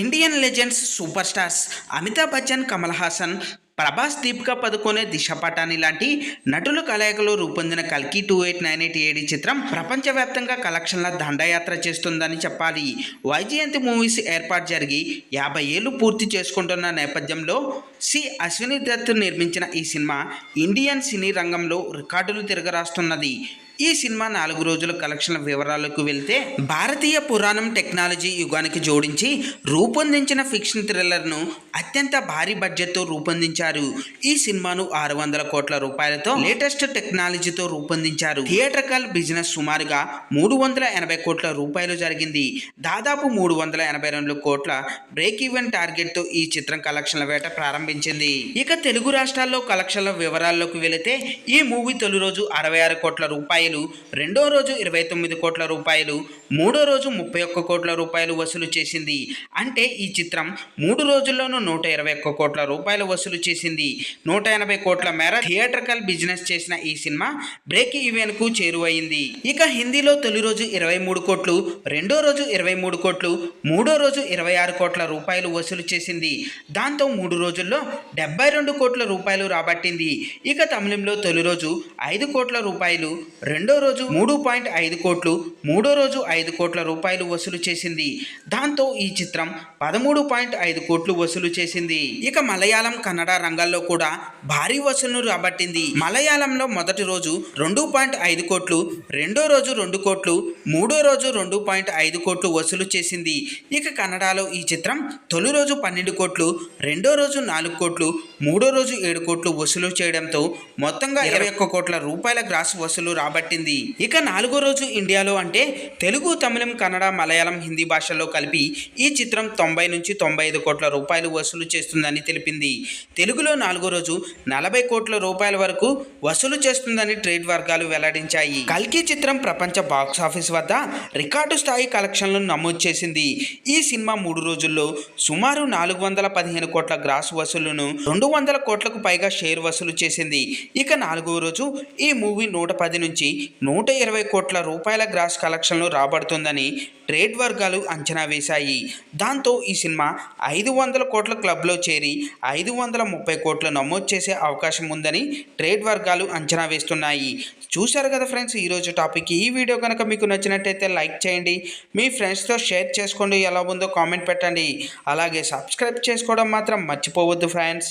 Indian legends super stars Amitabh Bachchan, Kamal Haasan, Prabhas, Deepika Padukone, Disha Patani లాంటి నటుల కలయికలో రూపొందిన కల్కి 2898 ఏడి చిత్రం ప్రపంచవ్యాప్తంగా కలెక్షన్ల దండయాత్ర చేస్తుందని చెప్పాలి. వైజయంతి మూవీస్ ఏర్పాటు జరిగి 50 ఏళ్లు పూర్తి చేసుకుంటున్న నేపథ్యంలో అశ్విని దత్ నిర్మించిన ఈ సినిమా ఇండియన్ సినీ రంగంలో రికార్డులు తిరగరాస్తున్నది. ఈ సినిమా 4 రోజుల కలెక్షన్ల వివరాలకు వెళ్తే, భారతీయ పురాణం టెక్నాలజీ యుగానికి జోడించి రూపొందించిన ఫిక్షన్ థ్రిల్లర్ను అత్యంత భారీ బడ్జెట్తో రూపొందించారు. ఈ సినిమాను 600 కోట్ల రూపాయలతో లేటెస్ట్ టెక్నాలజీతో రూపొందించారు. థియేట్రికల్ బిజినెస్ సుమారుగా 380 కోట్ల రూపాయలు జరిగింది. దాదాపు 382 కోట్ల బ్రేక్ ఈవెన్ టార్గెట్తో ఈ చిత్రం కలెక్షన్ల వేట ప్రారంభించింది. ఇక తెలుగు రాష్ట్రాల్లో కలెక్షన్ల వివరాల్లోకి వెళితే, ఈ మూవీ తొలి రోజు 66 కోట్ల రూపాయలు, రెండో రోజు 29 కోట్ల రూపాయలు, మూడో రోజు 31 కోట్ల రూపాయలు వసూలు చేసింది. అంటే ఈ చిత్రం 3 రోజుల్లోనూ 121 కోట్ల రూపాయలు వసూలు చేసింది. 180 కోట్ల మేర థియేట్రికల్ బిజినెస్ చేసిన ఈ సినిమా బ్రేక్ ఈవెన్ కు చేరువైంది. ఇక హిందీలో తొలి రోజు 23 కోట్లు, రెండో రోజు 23 కోట్లు, మూడో రోజు 26 కోట్ల రూపాయలు వసూలు చేసింది. దాంతో 3 రోజుల్లో 72 కోట్ల రూపాయలు రాబట్టింది. ఇక తమిళంలో తొలి రోజు 5 కోట్ల రూపాయలు, రెండో రోజు 3.5 కోట్లు, మూడో రోజు 5 కోట్ల రూపాయలు వసూలు చేసింది. దాంతో ఈ చిత్రం 13.5 కోట్లు వసూలు చేసింది. ఇక మలయాళం, కన్నడ రంగాల్లో కూడా భారీ వసూలును రాబట్టింది. మలయాళంలో మొదటి రోజు 2.5 కోట్లు, రెండో రోజు 2 కోట్లు, మూడో రోజు 2.5 కోట్లు వసూలు చేసింది. ఇక కన్నడలో ఈ చిత్రం తొలి రోజు 12 కోట్లు, రెండో రోజు 4 కోట్లు, మూడో రోజు 7 కోట్లు వసూలు చేయడంతో మొత్తంగా 21 కోట్ల రూపాయల గ్రాస్ వసూలు రాబట్టింది. ఇక 4వ రోజు ఇండియాలో, అంటే తెలుగు, తమిళం, కన్నడ, మలయాళం, హిందీ భాషల్లో కలిపి ఈ చిత్రం 90 నుంచి 95 కోట్ల రూపాయలు వసూలు చేస్తుందని తెలిపింది. తెలుగులో 4వ రోజు 40 కోట్ల రూపాయల వరకు వసూలు చేస్తుందని ట్రేడ్ వర్గాలు వెల్లడించాయి. కల్కి చిత్రం ప్రపంచ బాక్సాఫీస్ వద్ద రికార్డు స్థాయి కలెక్షన్లను నమోదు చేసింది. ఈ సినిమా 3 రోజుల్లో సుమారు 415 కోట్ల గ్రాస్ వసూలును, 200 కోట్లకు పైగా షేర్ వసూలు చేసింది. ఇక 4వ రోజు ఈ మూవీ 110 నుంచి 120 కోట్ల రూపాయల గ్రాస్ కలెక్షన్లు రాబడుతుందని ట్రేడ్ వర్గాలు అంచనా వేశాయి. దాంతో ఈ సినిమా 500 కోట్ల క్లబ్లో చేరి 530 కోట్లు నమోదు చేసే అవకాశం ఉందని ట్రేడ్ వర్గాలు అంచనా వేస్తున్నాయి. చూశారు కదా ఫ్రెండ్స్, ఈరోజు టాపిక్. ఈ వీడియో కనుక మీకు నచ్చినట్టయితే లైక్ చేయండి, మీ ఫ్రెండ్స్తో షేర్ చేసుకోండి, ఎలా ఉందో కామెంట్ పెట్టండి. అలాగే సబ్స్క్రైబ్ చేసుకోవడం మాత్రం మర్చిపోవద్దు ఫ్రెండ్స్.